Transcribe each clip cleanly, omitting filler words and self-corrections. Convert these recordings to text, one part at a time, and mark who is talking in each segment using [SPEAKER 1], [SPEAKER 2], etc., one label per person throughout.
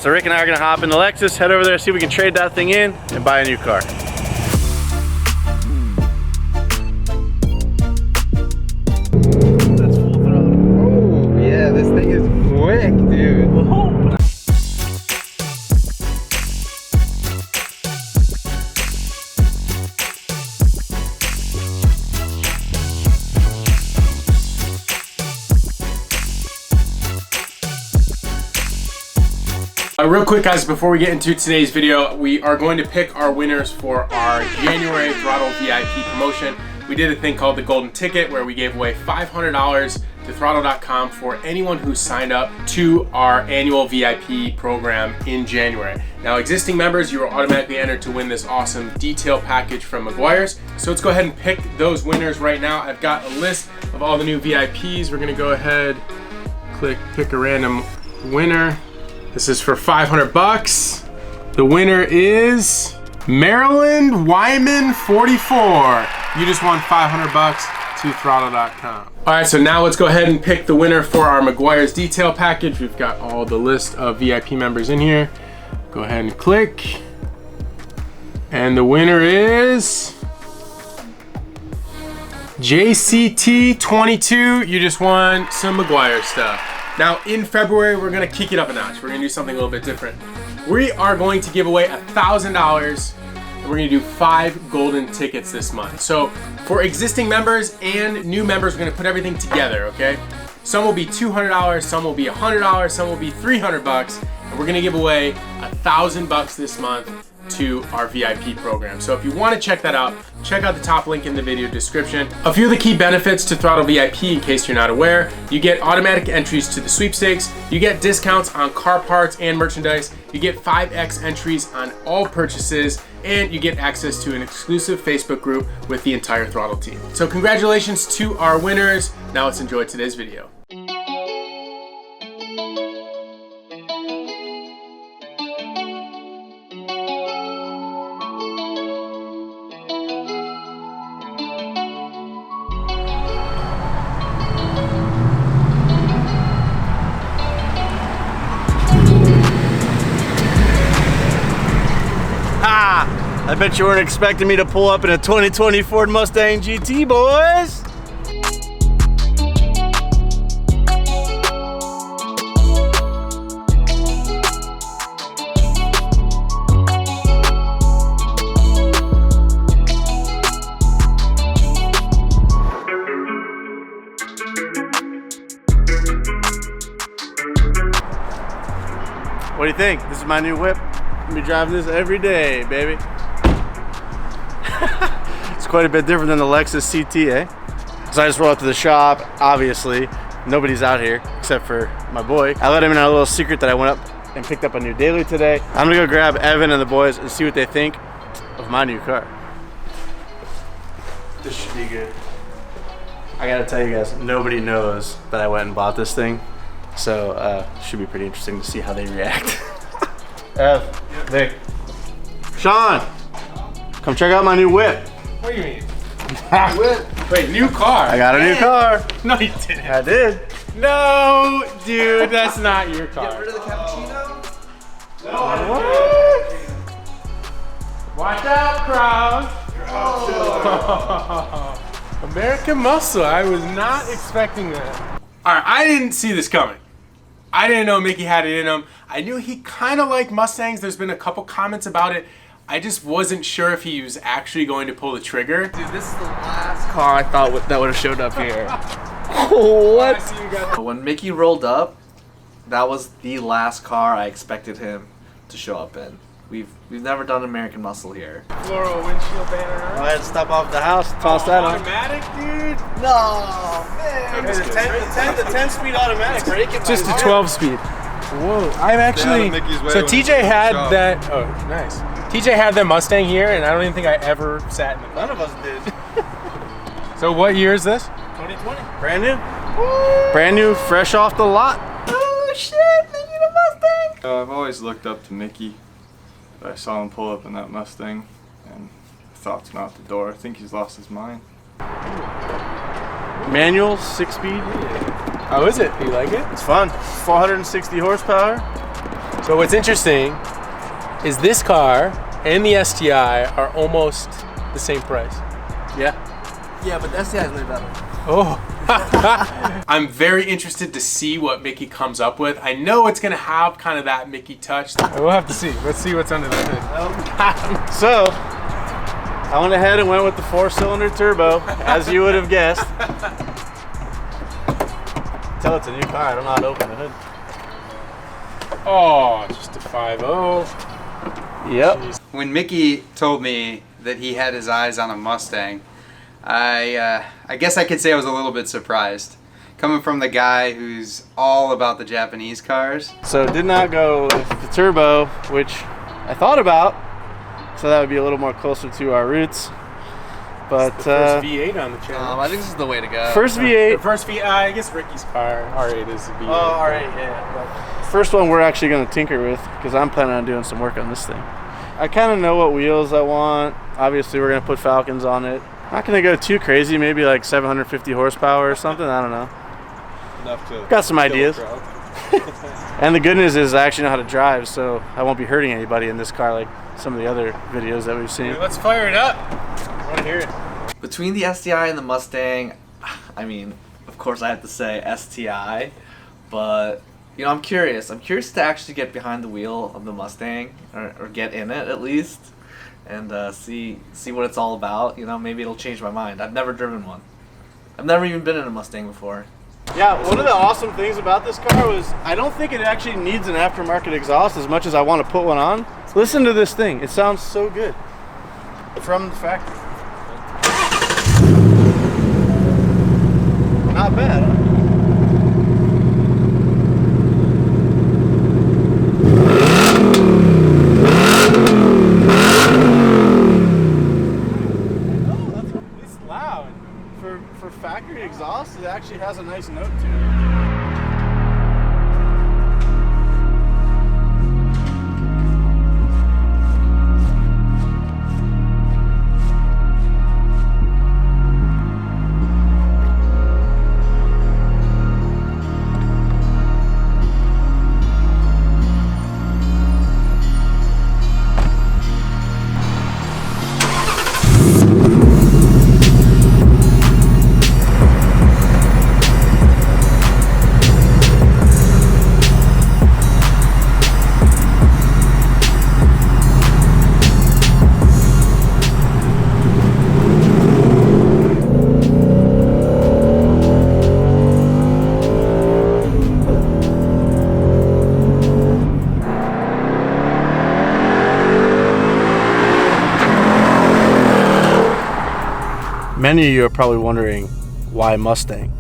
[SPEAKER 1] So Rick and I are gonna hop in the Lexus, head over there, see if we can trade that thing in and buy a new car. That's full throttle.
[SPEAKER 2] Oh yeah, this thing is quick, dude.
[SPEAKER 1] Whoa.
[SPEAKER 3] Real quick guys, before we get into today's video, we are going to pick our winners for our January throtlVIP promotion. We did a thing called the Golden Ticket where we gave away $500 to throtl.com for anyone who signed up to our annual VIP program in January. Now existing members, you are automatically entered to win this awesome detail package from Meguiar's. So let's go ahead and pick those winners right now. I've got a list of all the new VIPs. We're gonna go ahead, pick a random winner. This is for 500 bucks. The winner is Maryland Wyman 44. You just won 500 bucks to throtl.com. All right, so now let's go ahead and pick the winner for our Meguiar's detail package. We've got all the list of VIP members in here. Go ahead and click. And the winner is JCT22. You just won some Meguiar stuff. Now in February, we're gonna kick it up a notch. We're gonna do something a little bit different. We are going to give away $1,000 and we're gonna do 5 golden tickets this month. So for existing members and new members, we're gonna put everything together, okay? Some will be $200, some will be $100, some will be 300 bucks, and we're gonna give away $1,000 this month to our VIP program. So if you want to check that out, check out the top link in the video description. A few of the key benefits to throtlVIP, in case you're not aware: you get automatic entries to the sweepstakes, you get discounts on car parts and merchandise, you get 5x entries on all purchases, and you get access to an exclusive Facebook group with the entire Throtl team. So congratulations to our winners. Now let's enjoy today's video.
[SPEAKER 1] I bet you weren't expecting me to pull up in a 2020 Ford Mustang GT, boys. What do you think? This is my new whip. I'll be driving this every day, baby. It's quite a bit different than the Lexus CT, eh? So I just rolled up to the shop. Obviously, nobody's out here except for my boy. I let him in on a little secret that I went up and picked up a new daily today. I'm gonna go grab Evan and the boys and see what they think of my new car. This should be good. I gotta tell you guys, nobody knows that I went and bought this thing. So it should be pretty interesting to see how they react. Ev, Vic, Sean, come check out my new whip.
[SPEAKER 3] What do you mean? Whip? Wait, new car?
[SPEAKER 1] I got a new car.
[SPEAKER 3] No, you didn't.
[SPEAKER 1] I did.
[SPEAKER 3] No, dude, that's not your car.
[SPEAKER 2] Get rid of the cappuccino?
[SPEAKER 1] What?
[SPEAKER 3] Watch out, crowd.
[SPEAKER 2] Oh.
[SPEAKER 3] American Muscle. I was not expecting that. All right, I didn't see this coming. I didn't know Mickey had it in him. I knew he kind of liked Mustangs. There's been a couple comments about it. I just wasn't sure if he was actually going to pull the trigger.
[SPEAKER 2] Dude, this is the last car I thought that would have showed up here.
[SPEAKER 3] What?
[SPEAKER 2] When Mickey rolled up, that was the last car I expected him to show up in. We've never done American Muscle here.
[SPEAKER 3] Floral windshield banner.
[SPEAKER 1] Go ahead and step off the house, toss that on.
[SPEAKER 3] Automatic, dude?
[SPEAKER 2] No, man.
[SPEAKER 3] I'm just
[SPEAKER 1] The 10-speed automatic.
[SPEAKER 3] Just a 12-speed. Whoa, I'm actually. So TJ had that. Oh, nice. TJ had the Mustang here, and I don't even think I ever sat in the car.
[SPEAKER 1] None of us did.
[SPEAKER 3] So what year is this?
[SPEAKER 1] 2020. Brand new. Woo. Brand new, fresh off the lot.
[SPEAKER 2] Oh shit, Mickey the Mustang.
[SPEAKER 4] I've always looked up to Mickey. I saw him pull up in that Mustang, and thoughts went out the door. I think he's lost his mind.
[SPEAKER 1] Manual, 6-speed.
[SPEAKER 3] How is it? Do you like it?
[SPEAKER 1] It's fun. 460 horsepower.
[SPEAKER 3] So what's interesting is this car and the STI are almost the same price. Yeah.
[SPEAKER 2] Yeah, but the STI is way better.
[SPEAKER 3] Oh. I'm very interested to see what Mickey comes up with. I know it's gonna have kind of that Mickey touch. We'll have to see. Let's see what's under the hood.
[SPEAKER 1] So, I went ahead and went with the 4-cylinder turbo, as you would have guessed. Tell it's a new car, I don't know how to open the hood.
[SPEAKER 3] Oh, just a 5.0.
[SPEAKER 1] Yep.
[SPEAKER 3] Jeez.
[SPEAKER 5] When Mickey told me that he had his eyes on a Mustang, I guess I could say I was a little bit surprised. Coming from the guy who's all about the Japanese cars.
[SPEAKER 1] So did not go with the turbo, which I thought about, so that would be a little more closer to our roots. But
[SPEAKER 3] The first V8 on the channel.
[SPEAKER 2] I think this is the way to go.
[SPEAKER 1] first
[SPEAKER 3] The
[SPEAKER 1] V8.
[SPEAKER 3] first V8, I guess Ricky's car, R8 is the V8.
[SPEAKER 1] Oh, alright, yeah. First one we're actually going to tinker with, because I'm planning on doing some work on this thing. I kind of know what wheels I want. Obviously, we're going to put Falcons on it. Not going to go too crazy, maybe like 750 horsepower or something, I don't know.
[SPEAKER 4] Enough to
[SPEAKER 1] Got some
[SPEAKER 4] kill a
[SPEAKER 1] ideas.
[SPEAKER 4] crowd.
[SPEAKER 1] And the good news is I actually know how to drive, so I won't be hurting anybody in this car like some of the other videos that we've seen.
[SPEAKER 3] Let's fire it up. I want to hear it.
[SPEAKER 2] Between the STI and the Mustang, I mean, of course I have to say STI, but you know, I'm curious. I'm curious to actually get behind the wheel of the Mustang, or get in it at least, and see what it's all about. You know, maybe it'll change my mind. I've never driven one. I've never even been in a Mustang before.
[SPEAKER 1] Yeah, one of the awesome things about this car was I don't think it actually needs an aftermarket exhaust as much as I want to put one on. Listen to this thing. It sounds so good from the factory. Not bad, huh? It's loud. For factory exhaust, it actually has a nice note to it. Many of you are probably wondering why Mustang,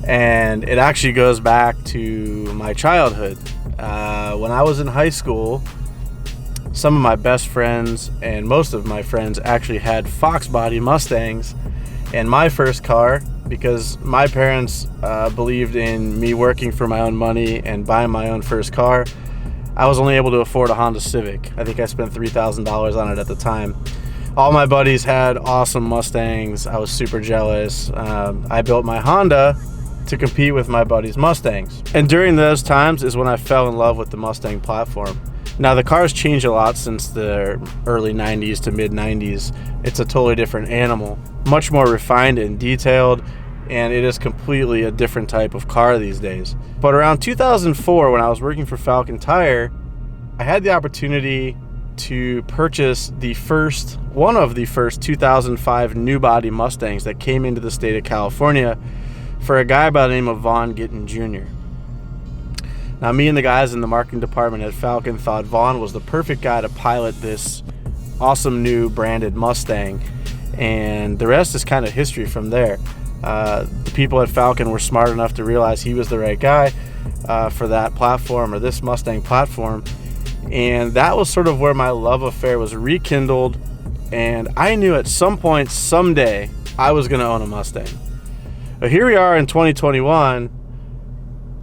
[SPEAKER 1] and it actually goes back to my childhood. When I was in high school, some of my best friends and most of my friends actually had Fox body Mustangs, and my first car, because my parents believed in me working for my own money and buying my own first car, I was only able to afford a Honda Civic. I think I spent $3,000 on it at the time. All my buddies had awesome Mustangs. I was super jealous. I built my Honda to compete with my buddies' Mustangs. And during those times is when I fell in love with the Mustang platform. Now the car's changed a lot since the early 90s to mid 90s. It's a totally different animal, much more refined and detailed, and it is completely a different type of car these days. But around 2004, when I was working for Falcon Tire, I had the opportunity to purchase one of the first 2005 new body Mustangs that came into the state of California for a guy by the name of Vaughn Gittin Jr. Now, me and the guys in the marketing department at Falcon thought Vaughn was the perfect guy to pilot this awesome new branded Mustang, and the rest is kind of history from there. The people at Falcon were smart enough to realize he was the right guy for that platform, or this Mustang platform. And that was sort of where my love affair was rekindled, and I knew at some point, someday, I was going to own a Mustang. But here we are in 2021,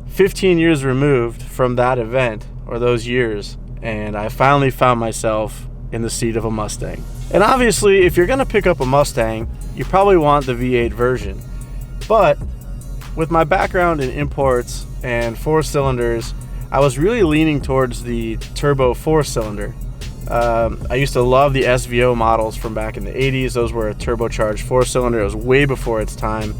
[SPEAKER 1] 15 years removed from that event, or those years, and I finally found myself in the seat of a Mustang. And obviously, if you're going to pick up a Mustang, you probably want the V8 version. But with my background in imports and 4 cylinders, I was really leaning towards the turbo 4-cylinder. I used to love the SVO models from back in the 80s. Those were a turbocharged 4-cylinder. It was way before its time.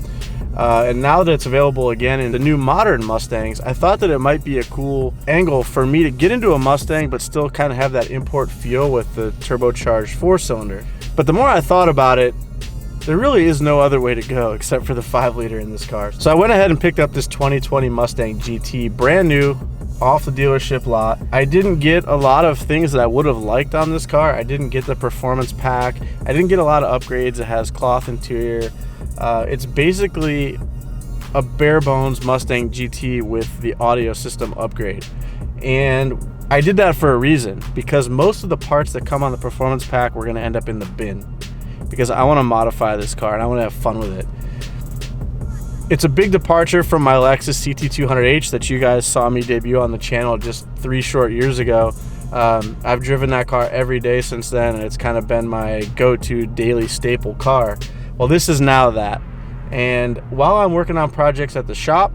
[SPEAKER 1] And now that it's available again in the new modern Mustangs, I thought that it might be a cool angle for me to get into a Mustang but still kind of have that import feel with the turbocharged 4-cylinder. But the more I thought about it, there really is no other way to go except for the 5-liter in this car. So I went ahead and picked up this 2020 Mustang GT, brand new, off the dealership lot. I didn't get a lot of things that I would have liked on this car. I didn't get the performance pack. I didn't get a lot of upgrades. It has cloth interior. It's basically a bare bones Mustang GT with the audio system upgrade. And I did that for a reason, because most of the parts that come on the performance pack were gonna end up in the bin, because I wanna modify this car and I wanna have fun with it. It's a big departure from my Lexus CT200H that you guys saw me debut on the channel just 3 short years ago. I've driven that car every day since then, and it's kind of been my go-to daily staple car. Well, this is now that. And while I'm working on projects at the shop,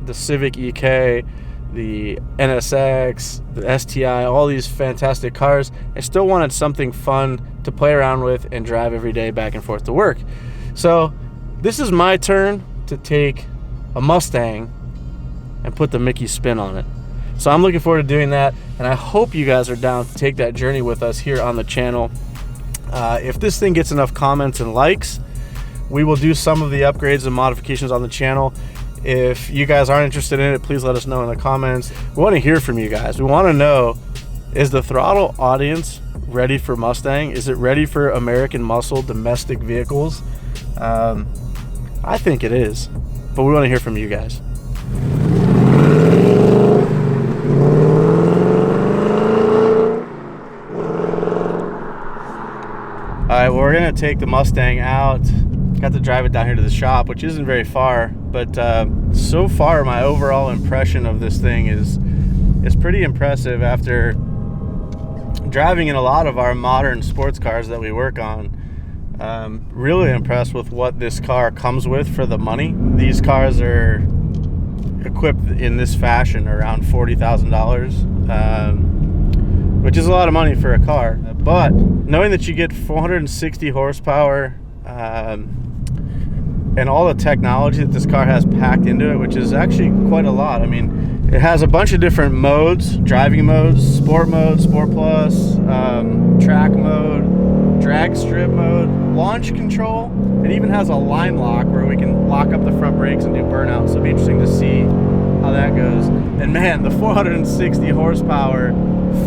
[SPEAKER 1] the Civic EK, the NSX, the STI, all these fantastic cars, I still wanted something fun to play around with and drive every day back and forth to work. So this is my turn to take a Mustang and put the Mickey spin on it. So I'm looking forward to doing that, and I hope you guys are down to take that journey with us here on the channel. If this thing gets enough comments and likes, we will do some of the upgrades and modifications on the channel. If you guys aren't interested in it, please let us know in the comments. We want to hear from you guys. We want to know, is the throtl audience ready for Mustang? Is it ready for American muscle domestic vehicles? I think it is, but we want to hear from you guys. All right, well, we're gonna take the Mustang out. Got to drive it down here to the shop, which isn't very far, but so far my overall impression of this thing is pretty impressive. After driving in a lot of our modern sports cars that we work on, really impressed with what this car comes with for the money. These cars are equipped in this fashion around $40,000, which is a lot of money for a car. But knowing that you get 460 horsepower and all the technology that this car has packed into it, which is actually quite a lot. I mean, it has a bunch of different modes: driving modes, sport mode, sport plus, track mode, drag strip mode, launch control. It even has a line lock where we can lock up the front brakes and do burnout. So it'll be interesting to see how that goes. And man, the 460 horsepower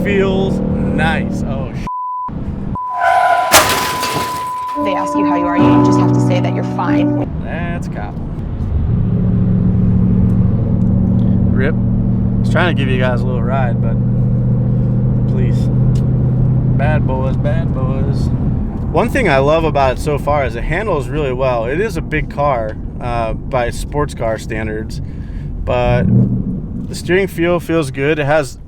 [SPEAKER 1] feels nice. Oh,
[SPEAKER 6] they ask you how you are, you just have to say that you're fine.
[SPEAKER 1] that's cop. Rip. I was trying to give you guys a little ride, but please. Bad boys, bad boys. One thing I love about it so far is it handles really well. It is a big car by sports car standards, but the steering feel feels good. It has,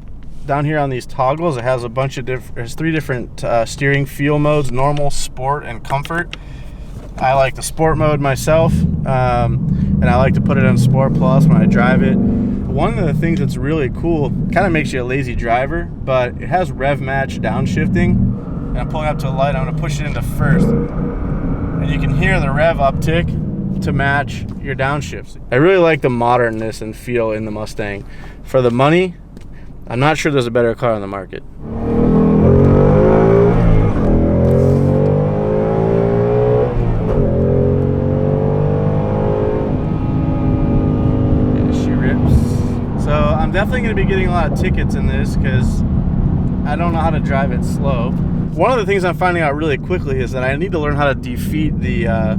[SPEAKER 1] down here on these toggles, it has a bunch of there's 3 different steering feel modes: normal, sport, and comfort. I like the sport mode myself, and I like to put it on sport plus when I drive it. One of the things that's really cool, kind of makes you a lazy driver, but it has Rev Match Downshifting. And I'm pulling up to a light. I'm going to push it into first, and you can hear the rev uptick to match your downshifts. I really like the modernness and feel in the Mustang. For the money, I'm not sure there's a better car on the market. Yeah, she rips. So I'm definitely going to be getting a lot of tickets in this because I don't know how to drive it slow. One of the things I'm finding out really quickly is that I need to learn how to defeat the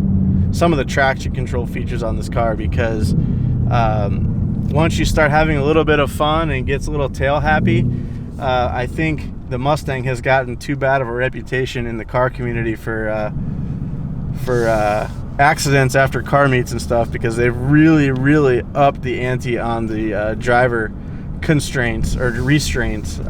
[SPEAKER 1] some of the traction control features on this car, because once you start having a little bit of fun and gets a little tail happy, I think the Mustang has gotten too bad of a reputation in the car community for accidents after car meets and stuff, because they've really upped the ante on the driver constraints or restraints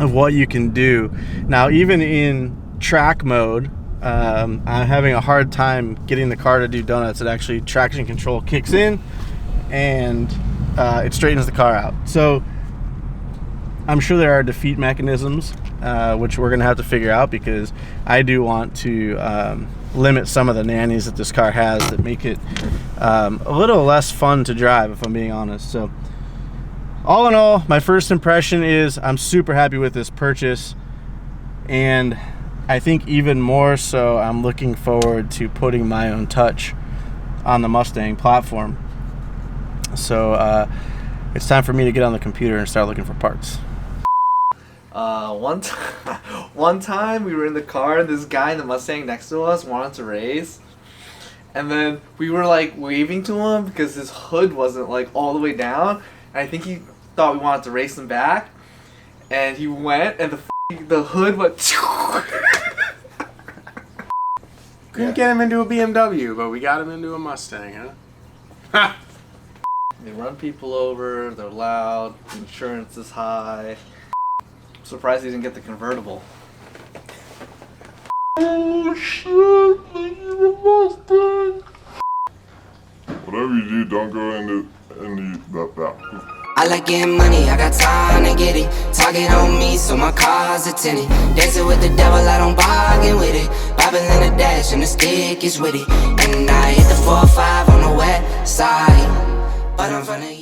[SPEAKER 1] of what you can do. Now, even in track mode, I'm having a hard time getting the car to do donuts. It actually, traction control kicks in and it straightens the car out. So I'm sure there are defeat mechanisms, which we're gonna have to figure out, because I do want to limit some of the nannies that this car has that make it a little less fun to drive, if I'm being honest. So all in all, my first impression is I'm super happy with this purchase, and I think even more so, I'm looking forward to putting my own touch on the Mustang platform. So it's time for me to get on the computer and start looking for parts.
[SPEAKER 2] One time we were in the car and this guy in the Mustang next to us wanted to race, and then we were like waving to him because his hood wasn't like all the way down, and I think he thought we wanted to race him back, and he went and the hood went.
[SPEAKER 3] Couldn't get him into a BMW, but we got him into a Mustang, huh?
[SPEAKER 2] They run people over, they're loud, insurance is high. I'm surprised he didn't get the convertible.
[SPEAKER 7] Oh shit, Mustang. Whatever you do, don't go into that.
[SPEAKER 8] I like getting money, I got time to get it. Target on me, so my car's a tinted. Dancing with the devil, I don't bargain with it. Bobbing in the dash, and the stick is with it. And I hit the 4-5 on the west side, but I'm from the east.